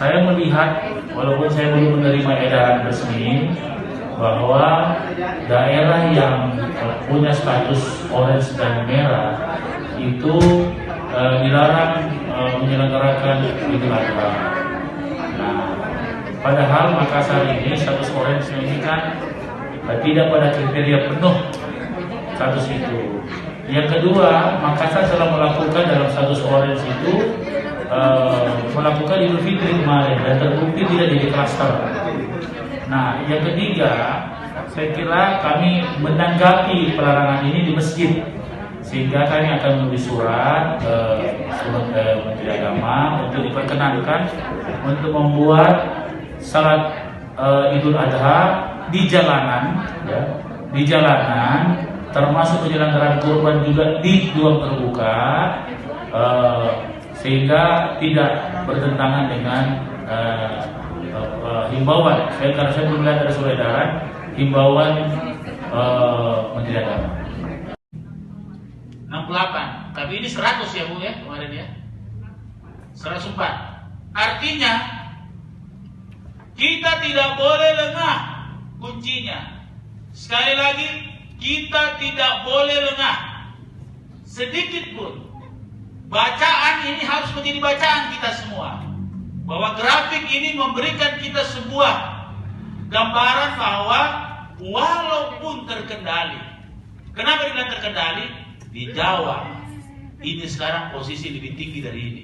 saya melihat, walaupun saya belum menerima edaran resmi, bahwa daerah yang punya status orange dan merah itu dilarang menyelenggarakan Idul Adha. Nah, padahal Makassar ini status orange ini kan tidak pada kriteria penuh status itu. Yang kedua, Makassar telah melakukan dalam status orange itu melakukan Idul Fitri kemarin dan terbukti tidak jadi klaster. Nah, yang ketiga, saya kira kami menanggapi pelarangan ini di masjid, sehingga kami akan menulis surat ke Menteri Agama untuk diperkenankan untuk membuat salat Idul Adha di jalanan, ya, di jalanan, termasuk penyelenggaraan kurban juga di ruang terbuka, sehingga tidak bertentangan dengan himbauan. Karena saya belum lihat ada surat edaran himbauan Menteri Agama. 68, tapi ini 100 ya Bu ya kemarin ya, 104. Artinya kita tidak boleh lengah, kuncinya. Sekali lagi, kita tidak boleh lengah sedikit pun. Bacaan ini harus menjadi bacaan kita semua, bahwa grafik ini memberikan kita sebuah gambaran bahwa walaupun terkendali. Kenapa dibilang terkendali? Di Jawa ini sekarang posisi lebih tinggi dari ini.